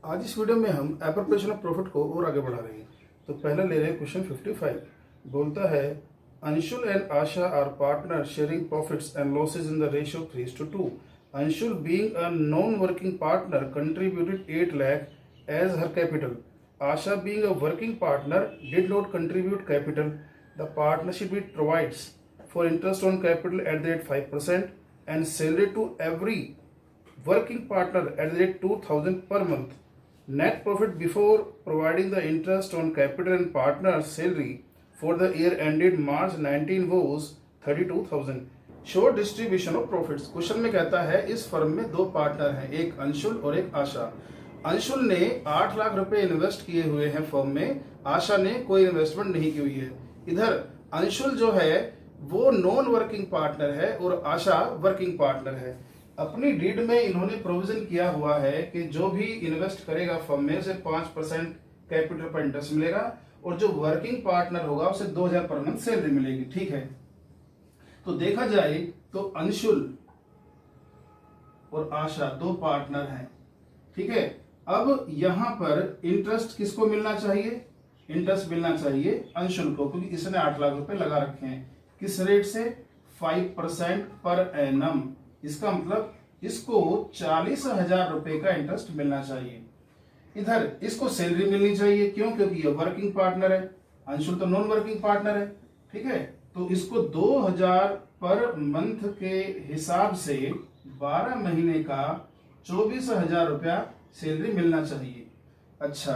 आज इस वीडियो में हम एप्रोप्रिएशन ऑफ प्रॉफिट को और आगे बढ़ा रहे हैं। तो पहला ले रहे हैं क्वेश्चन 55। बोलता है Anshul and Asha are partner sharing profits and losses in the ratio 3:2। Anshul being a non working partner contributed 8 lakh as her capital. Asha being a working partner did not contribute capital. The partnership it provides for interest on capital at the rate 5% and salary to every working partner at the rate 2000 per month. Net profit before providing the interest on capital and partner salary for the year ended March 19 was 32,000. Show distribution of profits. Question में कहता है इस firm में दो partner हैं, एक अंशुल और एक आशा। अंशुल ने 8 लाख रुपए इन्वेस्ट किए हुए हैं फर्म में, आशा ने कोई इन्वेस्टमेंट नहीं की हुई है। इधर अंशुल जो है वो नॉन वर्किंग पार्टनर है और आशा वर्किंग पार्टनर है। अपनी डीड में इन्होंने प्रोविजन किया हुआ है कि जो भी इन्वेस्ट करेगा फर्म में उसे 5% कैपिटल पर इंटरेस्ट मिलेगा और जो वर्किंग पार्टनर होगा उसे 2000 पर मंथ सैलरी मिलेगी। ठीक है, तो देखा जाए तो अंशुल और आशा दो पार्टनर हैं। ठीक है, अब यहां पर इंटरेस्ट किसको मिलना चाहिए? इंटरेस्ट मिलना चाहिए अंशुल को, क्योंकि इसने 8 लाख रुपए लगा रखे हैं। किस रेट से? 5% पर एनम। इसका मतलब इसको 40,000 रुपए का इंटरेस्ट मिलना चाहिए। इधर इसको सैलरी मिलनी चाहिए, क्यों? क्योंकि ये वर्किंग पार्टनर है, अंशुल तो नॉन वर्किंग पार्टनर है। ठीक है, तो इसको 2000 पर मंथ के हिसाब से 12 महीने का 24,000 रुपया सैलरी मिलना चाहिए। अच्छा,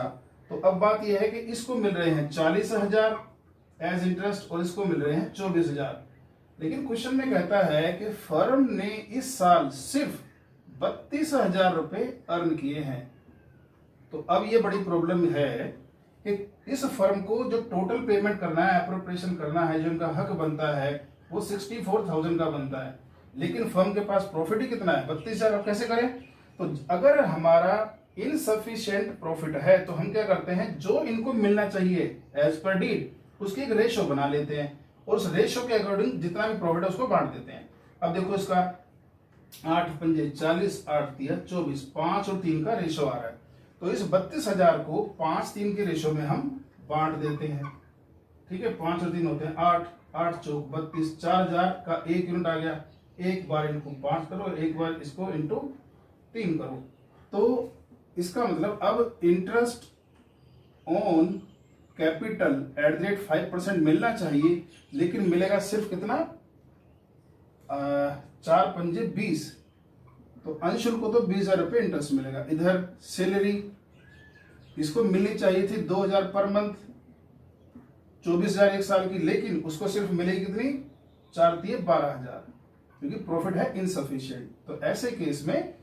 तो अब बात यह है कि इसको मिल रहे हैं 40,000 एज इंटरेस्ट और इसको मिल रहे हैं 24,000। लेकिन क्वेश्चन में कहता है कि फर्म ने इस साल सिर्फ 32,000 रुपए अर्न किए हैं। तो अब ये बड़ी प्रॉब्लम है कि इस फर्म को जो टोटल पेमेंट करना है, एप्रोप्रिएशन करना है, जो इनका हक बनता है वो 64,000 का बनता है। लेकिन फर्म के पास प्रॉफिट ही कितना है? 32,000। कैसे करें? तो अगर हमारा इनसफिशिएंट प्रॉफिट है तो हम क्या करते हैं, जो इनको मिलना चाहिए एज पर डीड उसकी एक रेशो बना लेते हैं और उस रेशो के अकॉर्डिंग जितना भी प्रॉफिट है उसको बांट देते हैं। अब देखो इसका 8 पंजे 40, 8 तिया 24, 5 और 3 का रेशो आ रहा है। तो इस 32,000 को 5-3 के रेशो में हम बांट देते हैं। ठीक है, 5 और 3 होते हैं 8, 8 चौक 32, 4000 का 1 यूनिट आ गया। एक बार इनको 5 करो, एक बार इसको इंटू 3 करो। तो इसका मतलब अब interest on capital at the rate 5% मिलना चाहिए, लेकिन मिलेगा सिर्फ कितना? 4 पंजे 20। तो अंशुल को तो 20,000 रुपये इंटरेस्ट मिलेगा। इधर सैलरी इसको मिलनी चाहिए थी 2000 पर मंथ, 24,000 एक साल की, लेकिन उसको सिर्फ मिलेगी कितनी? 4 दिए 12,000, क्योंकि प्रॉफिट है इनसफिशिएंट। तो ऐसे केस में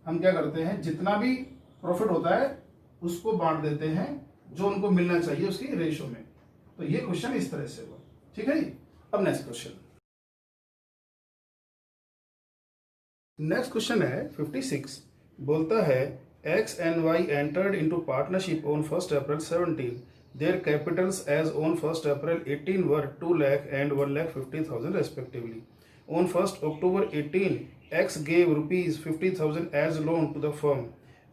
हम क्या करते हैं, जितना भी प्रॉफिट होता है उसको बांट देते हैं जो उनको मिलना चाहिए उसकी रेशो में। तो ये क्वेश्चन इस तरह से हुआ। ठीक है जी, अब नेक्स्ट क्वेश्चन। नेक्स्ट क्वेश्चन है 56। बोलता है X and Y entered into partnership on 1 April 17। Their capitals as on 1 April 18 were 2 lakh and 1,50,000 respectively. On 1 October 18, X gave rupees 50,000 as loan to the firm.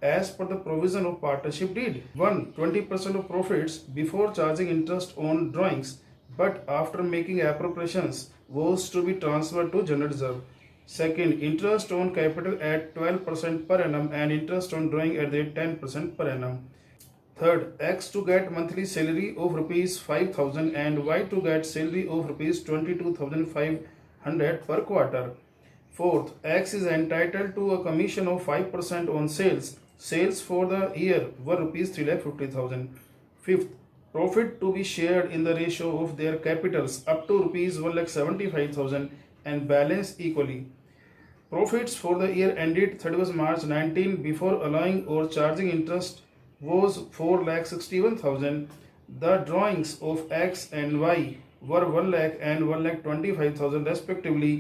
As per the provision of partnership deed, 1. 20% of profits before charging interest on drawings, but after making appropriations was to be transferred to general reserve. 2. Interest on capital at 12% per annum and interest on drawing at the 10% per annum. 3. X to get monthly salary of rupees 5,000 and Y to get salary of rupees 22,500 per quarter. 4th, X is entitled to a commission of 5% on sales. Sales for the year were rupees 3,50,000. 5th, profit to be shared in the ratio of their capitals up to rupees 1,75,000 and balance equally. Profits for the year ended 31st March 19 before allowing or charging interest was 4,61,000. The drawings of X and Y were 1 lakh and 1,25,000 respectively.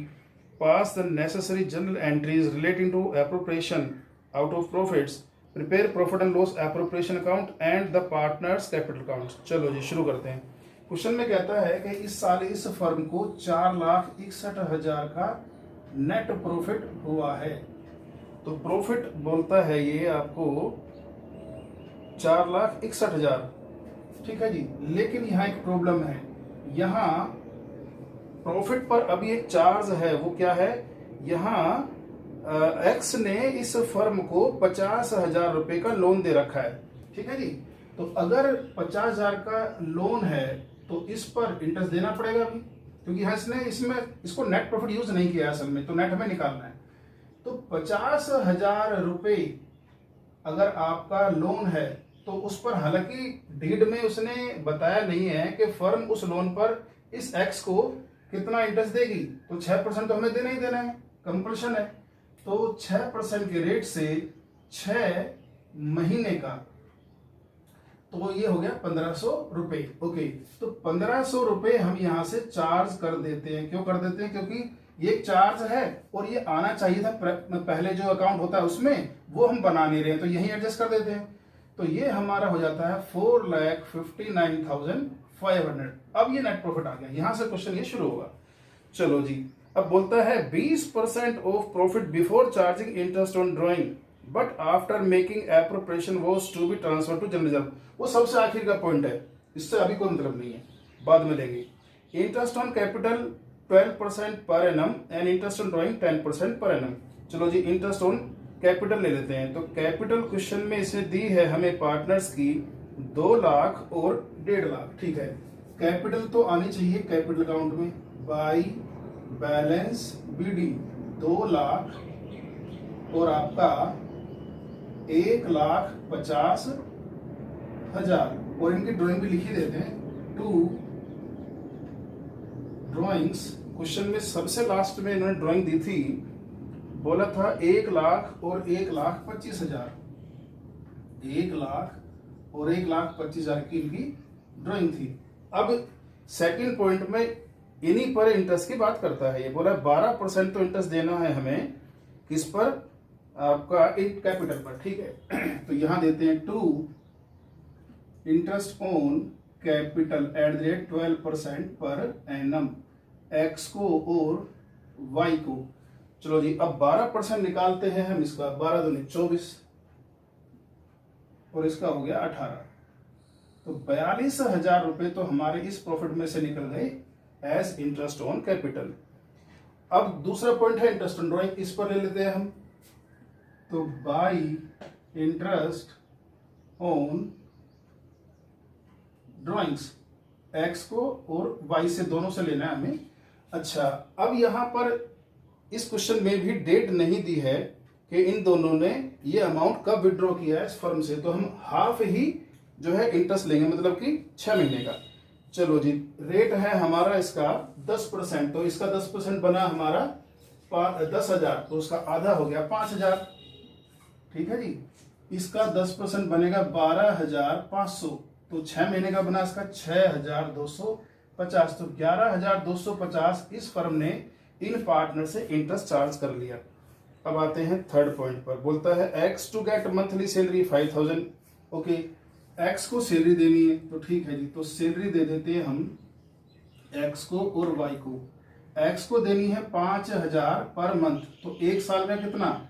Pass the necessary journal entries relating to appropriation out of profits. Prepare profit and loss appropriation account and the partners capital account. चलो जी शुरू करते हैं। Question में कहता है कि इस साल इस फर्म को 4,61,000 का नेट प्रॉफिट हुआ है। तो प्रॉफिट बोलता है ये आपको 4,61,000, ठीक है जी। लेकिन यहाँ एक प्रॉब्लम है, यहाँ प्रॉफिट पर अभी एक चार्ज है, वो क्या है, यहाँ एक्स ने इस फर्म को 50,000 रुपए का लोन दे रखा है, ठीक है जी। तो अगर 50,000 का लोन है तो इस पर इंटरेस्ट देना पड़ेगा अभी, क्योंकि इसने इसमें इसको नेट प्रॉफिट यूज नहीं किया असल में, तो नेट हमें निकालना है। तो 50,000 रुपए अगर आपका लोन है तो उस पर, हालांकि डीड में उसने बताया नहीं है कि फर्म उस लोन पर इस एक्स को कितना इंटरेस्ट देगी, तो 6% तो हमें देना ही देना है, कंपल्शन है। तो 6% के रेट से 6 महीने का, तो ये हो गया 1,500 रुपए। ओके, तो 1,500 रुपए हम यहां से चार्ज कर देते हैं। क्यों कर देते हैं? क्योंकि ये एक चार्ज है और ये आना चाहिए था पहले जो अकाउंट होता है उसमें, वो हम बना नहीं रहे हैं, तो यही एडजस्ट कर देते हैं। तो ये हमारा हो जाता है 4,59,500। अब ये नेट प्रॉफिट आ गया, यहां से क्वेश्चन ये शुरू होगा। चलो जी, अब बोलता है 20% of profit before charging interest on drawing but after making appropriation was to be transfer to general reserve. वो सबसे आखिर का पॉइंट है, इससे अभी कोई मतलब नहीं है, बाद में लेंगे। Interest on capital 12% per annum and interest on drawing 10% per annum. चलो जी, इंटरेस्ट ऑन कैपिटल ले लेते हैं। तो कैपिटल क्वेश्चन में इसने दी है हमें पार्टनर्स की 2 लाख और 1.5 लाख, ठीक है। कैपिटल तो आनी चाहिए कैपिटल अकाउंट में, बाई बैलेंस बीडी 2 लाख और आपका 1,50,000, और इनकी ड्राइंग भी लिखी देते हैं। 2 ड्राइंग्स, क्वेश्चन में सबसे लास्ट में इन्होंने ड्राइंग दी थी, बोला था 1 लाख और 1,25,000, 1 लाख और 1,25,000 की इनकी ड्राइंग थी। अब सेकंड पॉइंट में इन्हीं पर इंटरेस्ट की बात करता है, ये बोला 12% तो इंटरेस्ट देना है हमें, किस पर, आपका कैपिटल पर, ठीक है। तो यहां देते हैं 2 interest on capital at the rate 12% per annum, x को और वाई को। चलो जी, अब 12% निकालते हैं हम इसका, 12 दूनी 24 और इसका हो गया 18। तो 42,000 रुपए तो हमारे इस प्रॉफिट में से निकल गए एज इंटरेस्ट ऑन कैपिटल। अब दूसरा पॉइंट है इंटरेस्ट ऑन ड्रॉइंग, इस पर ले लेते हैं हम। तो by interest on drawings, x को और वाई से, दोनों से लेना है हमें। अच्छा, अब यहां पर इस क्वेश्चन में भी डेट नहीं दी है कि इन दोनों ने ये अमाउंट कब विड्रॉ किया है इस फर्म से, तो हम हाफ ही जो है इंटरेस्ट लेंगे, मतलब कि 6 महीने का। चलो जी, रेट है हमारा इसका 10%, तो इसका 10% बना हमारा 10,000, तो उसका आधा हो गया 5,000, ठीक है जी। इसका 10% बनेगा 12,500, तो 6 महीने का बना इसका 6,250, तो 11,250 इस फर्म ने इन पार्टनर से इंटरेस्ट चार्ज कर लिया। अब आते हैं थर्ड पॉइंट पर, बोलता है X to get monthly salary 5,000। Okay, X को सैलरी देनी है, तो ठीक है जी, तो सैलरी दे देते हैं हम एक्स को और वाई को। एक्स को देनी है 5,000 पर मंथ, तो एक साल में कितना,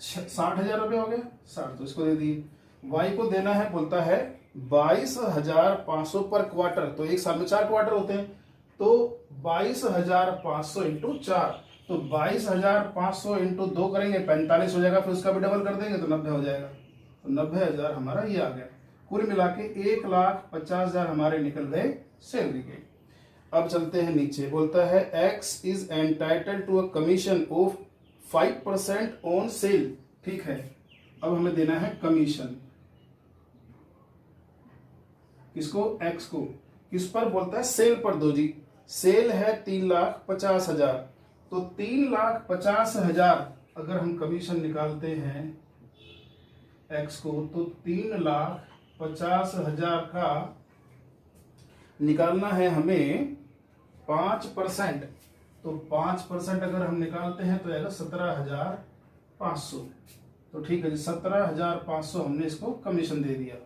60,000 रुपये हो गया, 60, तो इसको दे दिए। वाई को देना है, बोलता है 22,500 पर क्वार्टर, तो एक साल में 4 क्वार्टर होते हैं, तो 22,500 इंटू 4, तो 22,500 इंटू 2 करेंगे 45 हो जाएगा, फिर उसका भी डबल कर देंगे तो 90 हो जाएगा, तो 90,000 हमारा ये आ गया। कुल मिला के 1,50,000 हमारे निकल गए सैलरी के। अब चलते हैं नीचे, बोलता है X is entitled to a commission of 5% on sale, ठीक है। अब हमें देना है कमीशन, किसको, एक्स को, किस पर, बोलता है सेल पर दो जी। सेल है 3,50,000, तो 3,50,000 अगर हम कमीशन निकालते हैं एक्स को, तो 3,50,000 का निकालना है हमें 5%, तो 5% अगर हम निकालते हैं तो आएगा 17,500, तो ठीक है जी, 17,500 हमने इसको कमीशन दे दिया।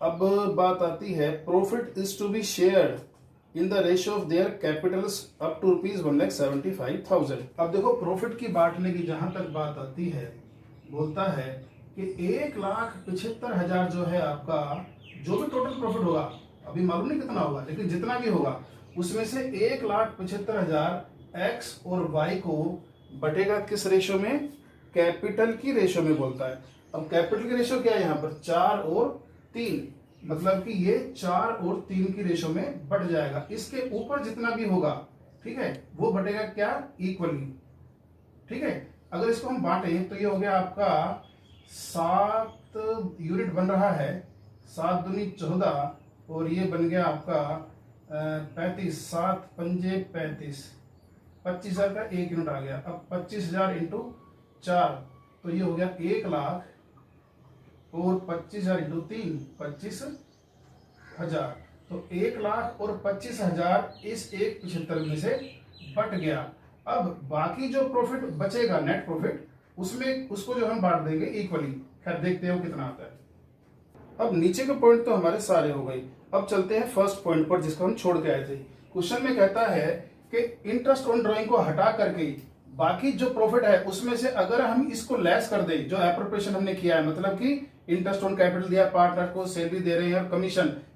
अब बात आती है profit is to be shared in the ratio of their capitals up to ₹1,75,000। अब देखो प्रॉफिट की बांटने की जहां तक बात आती है, बोलता है कि 1,75,000 जो है आपका, जो भी टोटल प्रॉफिट होगा, अभी मालूम नहीं कितना होगा, लेकिन जितना भी होगा उसमें से 1,75,000 एक्स और वाई को बटेगा किस रेशो में? कैपिटल की रेशो में बोलता है। अब कैपिटल की रेशो क्या है यहाँ पर? 4 और 3, मतलब कि ये 4 और 3 की रेशो में बढ़ जाएगा। इसके ऊपर जितना भी होगा, ठीक है, वो बढ़ेगा क्या? इक्वली, ठीक है। अगर इसको हम बांटें तो ये हो गया आपका 7 यूनिट बन रहा है, 7 दूनी 14, और ये बन गया आपका 35, 7 पंजे 35, 25,000 का 1 यूनिट आ गया। अब 25,000 इंटू 4, तो ये हो गया 1,00,000, और 25,000 इंटू 3 25,000, तो 1,00,000 और 25,000 इस 1,75 में से बट गया। अब बाकी जो प्रॉफिट बचेगा, नेट प्रॉफिट, उसमें उसको जो हम बांट देंगे इक्वली। खैर देखते हो कितना आता है। अब नीचे के पॉइंट तो हमारे सारे हो गए। अब चलते हैं फर्स्ट पॉइंट पर, जिसको हम छोड़ के आए थे। क्वेश्चन में कहता है कि इंटरेस्ट ऑन ड्राइंग को हटा करके बाकी जो प्रॉफिट है उसमें से अगर हम इसको लेस कर दें, जो एप्रोप्रिएशन हमने किया है, मतलब कि इंटरेस्ट ऑन कैपिटल दिया पार्टनर को, सैलरी दे रहे हैं, और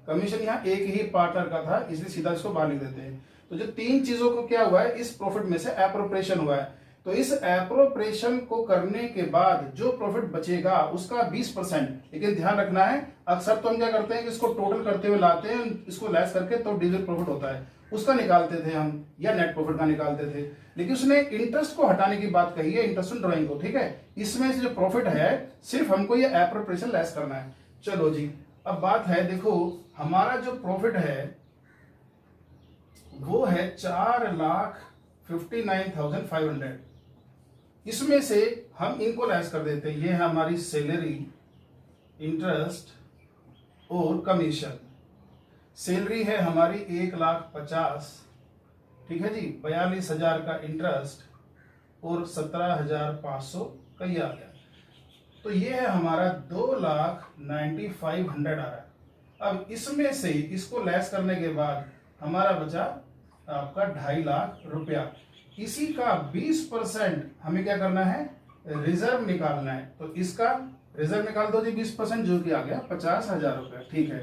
कमीशन यहाँ एक ही पार्टनर का था, इसलिए सीधा इसको बाहर लिख देते हैं। तो जो 3 चीजों को क्या हुआ है, इस प्रॉफिट में से एप्रोप्रिएशन हुआ है। तो इस एप्रोप्रिएशन को करने के बाद जो प्रॉफिट बचेगा उसका 20%, लेकिन ध्यान रखना है, अक्सर तो हम क्या करते हैं कि इसको टोटल करते हुए लाते हैं, इसको लेस करके तो डिविजिबल प्रॉफिट होता है, उसका निकालते थे हम, या नेट प्रॉफिट का निकालते थे। लेकिन उसने इंटरेस्ट को हटाने की बात कही है, इंटरेस्ट ऑन ड्राइंग को, ठीक है। इसमें से जो प्रॉफिट है सिर्फ हमको ये एप्रोप्रिएशन लेस करना है। चलो जी, अब बात है, देखो हमारा जो प्रॉफिट है वो है 4,59,500। इसमें से हम इनको लेस कर देते हैं। ये है हमारी सैलरी, इंटरेस्ट और कमीशन। सैलरी है हमारी 1,50,000, ठीक है जी, 42,000 का इंटरेस्ट और 17,500 का ये आ गया। तो ये है हमारा 2,95,500 आ रहा है। अब इसमें से इसको लेस करने के बाद हमारा बचा आपका 2,50,000 रुपया। इसी का 20% हमें क्या करना है? रिजर्व निकालना है। तो इसका रिजर्व निकाल दो जी 20%, जो कि आ गया 50,000 रुपया, ठीक है।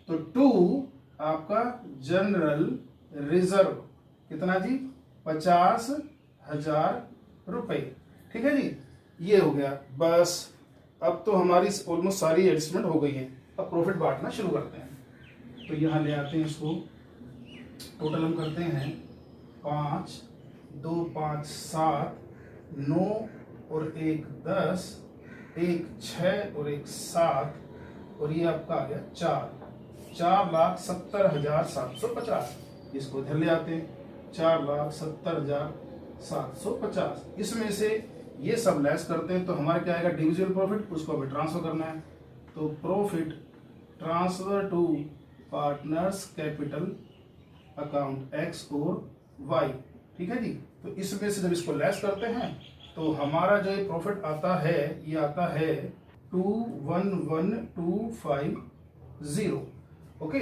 तो 2 आपका जनरल रिजर्व कितना जी? 50,000 रुपए, ठीक है जी। ये हो गया बस। अब तो हमारी ऑलमोस्ट सारी एडजस्टमेंट हो गई है। अब प्रॉफिट बांटना शुरू करते हैं। तो यहाँ ले आते हैं इसको, टोटल हम करते हैं 5, 2 5 7, 9 और 1 10, 1 6 और 1 7, और ये आपका आ गया 4,70,750। इसको इधर ले आते हैं, 4,70,750। इसमें से ये सब लेस करते हैं तो हमारा क्या आएगा? डिविजिबल प्रॉफिट, उसको हमें ट्रांसफर करना है। तो profit transfer to partners capital account X और वाई, ठीक है जी। तो इसमें से जब इसको लेस करते हैं तो हमारा जो ये प्रॉफिट आता है, ये आता है 211,250। ओके,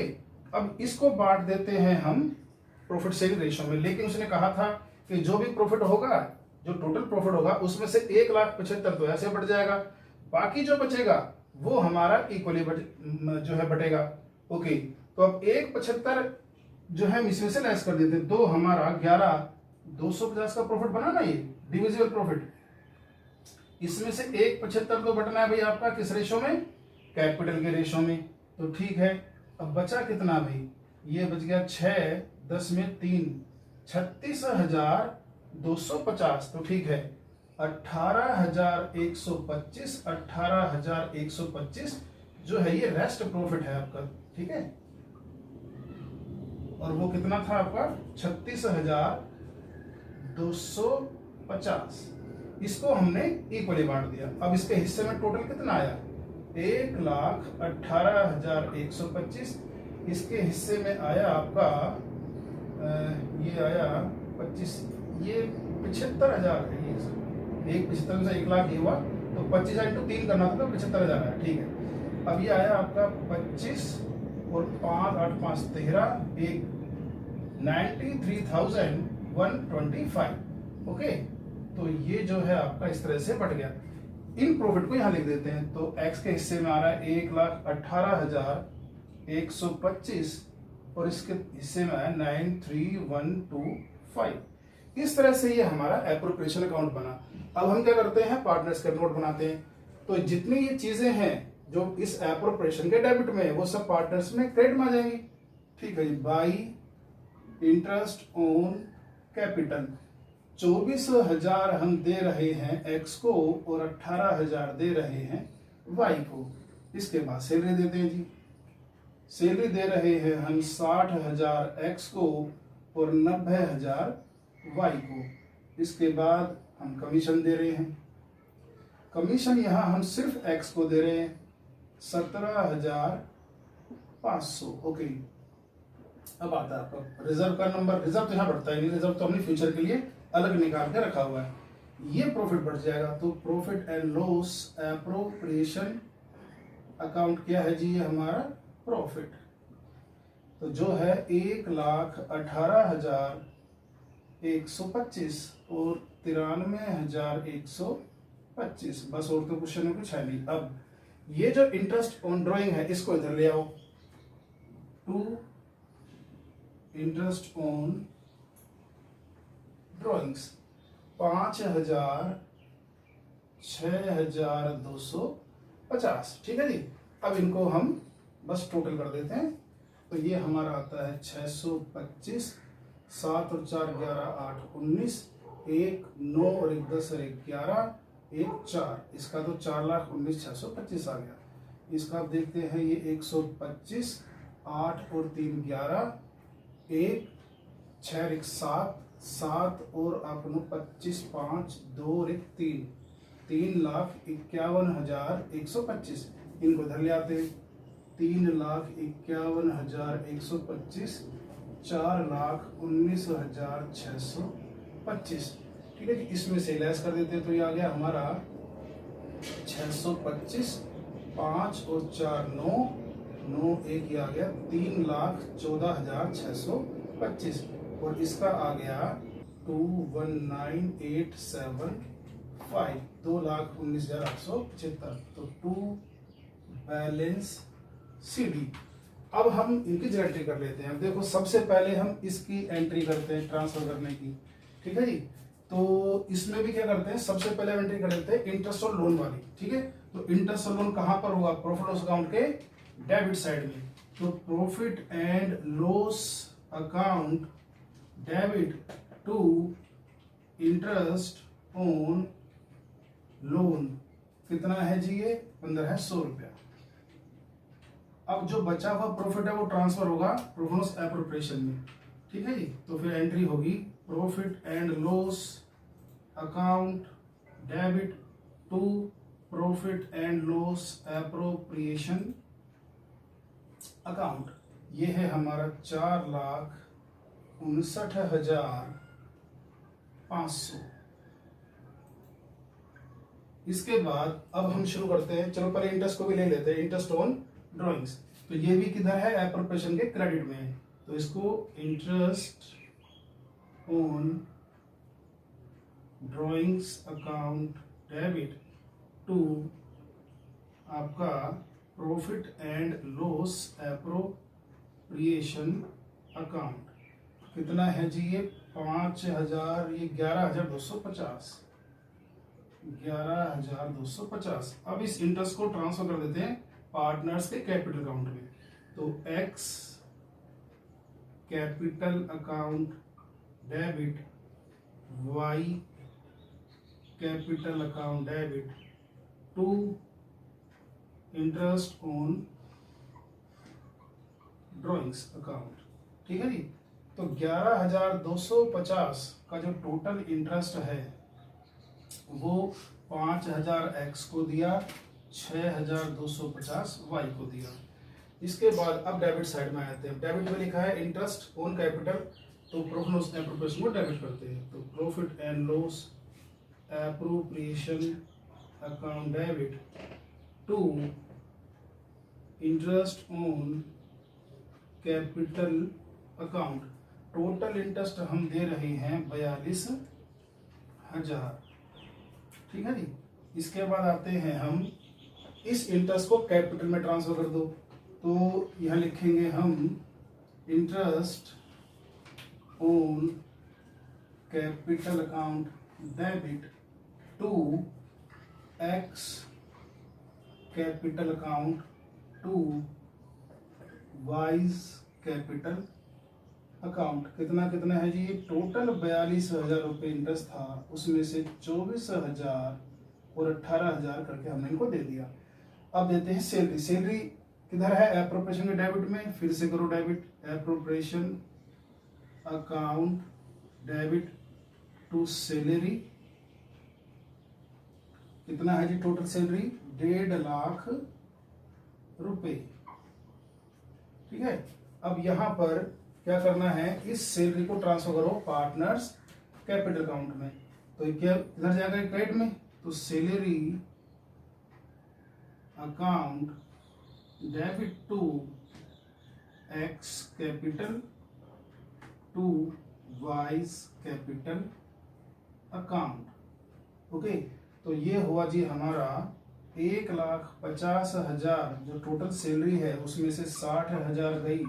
अब इसको बांट देते हैं हम प्रॉफिट शेयरिंग रेशियो में। लेकिन उसने कहा था कि जो भी प्रॉफिट होगा, जो टोटल प्रॉफिट होगा, उसमें से 1,75,000 तो ऐसे बढ़ जाएगा, बाकी जो बचेगा वो हमारा इक्वली जो है बटेगा। ओके, तो अब 1,75,000 जो है इसमें से लेस कर देते हैं, तो हमारा 11,250 का प्रॉफिट बना ना, ये डिविजिबल प्रॉफिट। इसमें से 1,75,000 तो बटना है भाई आपका किस रेशो में? कैपिटल के रेशो में। तो ठीक है, अब बचा कितना भाई? ये बच गया 6, 10 में 3, 36,250। तो ठीक है, 18,125, 18,125 जो है ये रेस्ट प्रॉफिट है आपका, ठीक है। और वो कितना था आपका? 36,250। इसको हमने इक्वली बांट दिया। अब इसके हिस्से में टोटल कितना आया? 1,18,125। इसके हिस्से में आया आपका ये आया 25, ये 75,000 है। ये 75,000 से 1,00,000 ये हुआ, तो 25,000 इंटू 3 करना था, तो 75,000 है, ठीक है। अब ये आया आपका 25 और 5 8 5 13, 93,125। ओके, तो ये जो है आपका इस तरह से बढ़ गया। इन प्रॉफिट को यहाँ लिख देते हैं। तो एक्स के हिस्से में आ रहा है 1,18,125 और इसके हिस्से में आया 93,125। इस तरह से ये हमारा एप्रोप्रिएशन अकाउंट बना। अब हम क्या करते हैं, पार्टनर्स का नोट बनाते हैं। तो जितनी ये चीजें हैं जो इस एप्रोप्रिएशन के डेबिट में है वो सब पार्टनर्स में क्रेडिट में आ जाएंगी। ठीक है जी। बाई इंटरेस्ट ऑन कैपिटल 24,000 हम दे रहे हैं एक्स को और 18,000 दे रहे हैं वाई को। इसके बाद सैलरी देते हैं जी। सैलरी दे रहे हैं हम 60,000 एक्स को और 90,000 वाई को। इसके बाद हम कमीशन दे रहे हैं। कमीशन यहां हम सिर्फ एक्स को दे रहे हैं 17,500। ओके, अब आता है आपका रिजर्व का नंबर। रिजर्व तो यहाँ बढ़ता है नहीं, रिजर्व तो हमने फ्यूचर के लिए अलग निकाल के रखा हुआ है। ये प्रॉफिट बढ़ जाएगा। तो profit and loss appropriation account क्या है जी, ये हमारा प्रॉफिट। तो जो है 1,18,125 और 93,125। बस और तो क्वेश्चन में कुछ है नहीं। अब ये जो इंटरेस्ट ऑन ड्रॉइंग है इसको इधर ले आओ। To interest on drawings 5,000 6,250। ठीक है जी। अब इनको हम बस टोटल कर देते हैं। तो ये हमारा आता है 625, 7 और 4 11 8 19, 1 9 और 1 10 और 1 11, 1 4। इसका तो 4,19,625 आ गया। इसका आप देखते हैं ये 125, 8 और 3 11, 1 6 और 1 7, 7 और आपको 25 5 2 और 1 3, 3,51,125। इनको इधर ले आते हैं। 3,51,125, 4,19,625। ठीक है जी। इसमें से लेस कर देते हैं तो ये आ गया हमारा 625, 5 और 4 9, 9 1 ये आ गया 3,14,625 और इसका आ गया 219,875, 2,19,875। तो टू बैलेंस CD। अब हम इनकी एंट्री कर लेते हैं। देखो सबसे पहले हम इसकी एंट्री करते हैं ट्रांसफर करने की। ठीक है जी। तो इसमें भी क्या करते हैं, सबसे पहले एंट्री कर लेते हैं इंटरेस्ट और लोन वाली। ठीक है। तो इंटरेस्ट और लोन कहां पर होगा, प्रॉफिट लॉस अकाउंट के डेबिट साइड में। तो profit and loss account debit to interest on loan कितना है जी, ये 15 है, 100 रुपया। अब जो बचा हुआ प्रॉफिट है वो ट्रांसफर होगा प्रॉफिट लॉस एप्रोप्रिएशन में। ठीक है जी। तो फिर एंट्री होगी profit and loss account debit to profit and loss appropriation account. ये है हमारा 4,59,500। इसके बाद अब हम शुरू करते हैं। चलो पहले इंटरेस्ट को भी ले लेते हैं, इंटरेस्ट ऑन ड्रॉइंग्स। तो ये भी किधर है, एप्रोप्रिएशन के क्रेडिट में है। तो इसको interest on drawings account debit to आपका profit and loss appropriation account. कितना है जी ये 5,000, ये 11,250, 11,250। अब इस इंटरेस्ट को ट्रांसफर कर देते हैं पार्टनर्स के कैपिटल अकाउंट में। तो X capital account debit, Y capital account debit to interest on drawings account. ठीक है जी। तो 11,250 का जो टोटल इंटरेस्ट है वो 5,000 एक्स को दिया, 6,250 वाई को दिया। इसके बाद अब डेबिट साइड में आते हैं। डेबिट में लिखा है इंटरेस्ट ऑन कैपिटल, तो प्रॉफिट लॉस एप्रोप्रिएशन को डेबिट करते हैं। तो profit and loss appropriation account debit to interest on capital account. Total interest हम दे रहे हैं 42,000। ठीक है जी। इसके बाद आते हैं हम, इस इंटरेस्ट को कैपिटल में ट्रांसफर कर दो, तो यहाँ लिखेंगे हम interest on capital account debit to X capital account to Y's capital account. कितना कितना है जी, टोटल 42,000 रुपये इंटरेस्ट था, उसमें से 24,000 और 18,000 करके हमने इनको दे दिया। अब देते हैं सैलरी। सैलरी किधर है, एप्रोप्रिएशन के डेबिट में, फिर से करो debit, appropriation account debit to salary. कितना है जी टोटल सैलरी, 1.5 लाख रुपए। ठीक है, अब यहां पर क्या करना है, इस सैलरी को ट्रांसफर करो पार्टनर्स कैपिटल अकाउंट में। तो क्या इधर जाएगा क्रेडिट में, तो salary account debit to X capital to Y's capital account. Okay, तो ये हुआ जी हमारा 1,50,000 जो टोटल सैलरी है, उसमें से 60,000 गई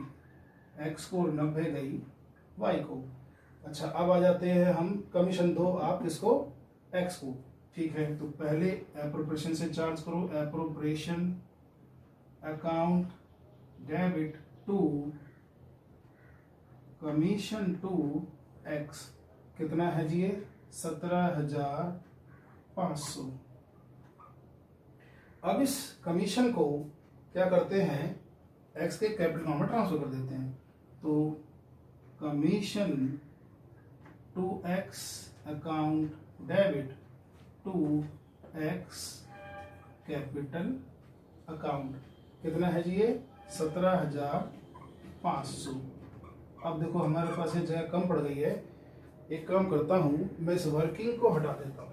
एक्स को और 90 गई वाई को। अच्छा, अब आ जाते हैं हम, कमीशन दो आप इसको एक्स को। ठीक है, तो पहले एप्रोप्रिएशन से चार्ज करो, appropriation account debit to commission to X. कितना है जी ये, 17,500। अब इस कमीशन को क्या करते हैं, एक्स के कैपिटल अकाउंट में ट्रांसफर कर देते हैं। तो commission to X account debit to X capital account. कितना है जी ये, 17,500। अब देखो हमारे पास ये जगह कम पड़ गई है, एक काम करता हूं, मैं इस वर्किंग को हटा देता हूं।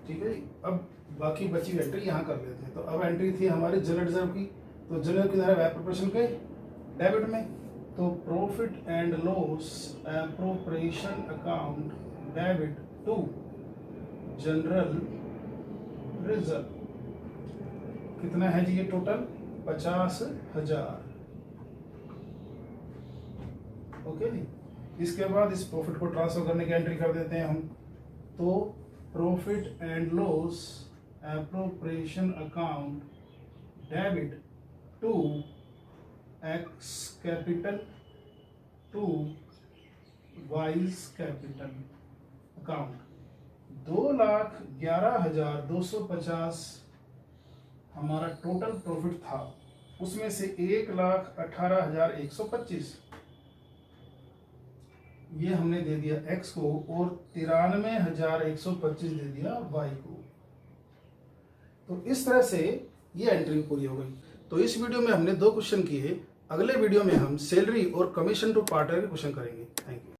ठीक है, अब बाकी बची एंट्री यहाँ कर लेते हैं। तो अब एंट्री थी हमारी जनरल रिजर्व की, तो जनरल की तरह एप्रोप्रिएशन के डेबिट में, तो profit and loss appropriation account debit to general reserve. कितना है जी ये टोटल, 50,000। ओके जी, इसके बाद इस प्रॉफिट को ट्रांसफर करने की एंट्री कर देते हैं हम। तो profit and loss appropriation account debit to X capital to Y's capital account. 2,11,250 हमारा टोटल प्रॉफिट था, उसमें से 1,18,125 ये हमने दे दिया एक्स को, और 93,125 दे दिया वाई को। तो इस तरह से ये एंट्री पूरी हो गई। तो इस वीडियो में हमने 2 क्वेश्चन किए, अगले वीडियो में हम सैलरी और कमीशन टू पार्टनर के क्वेश्चन करेंगे। Thank you.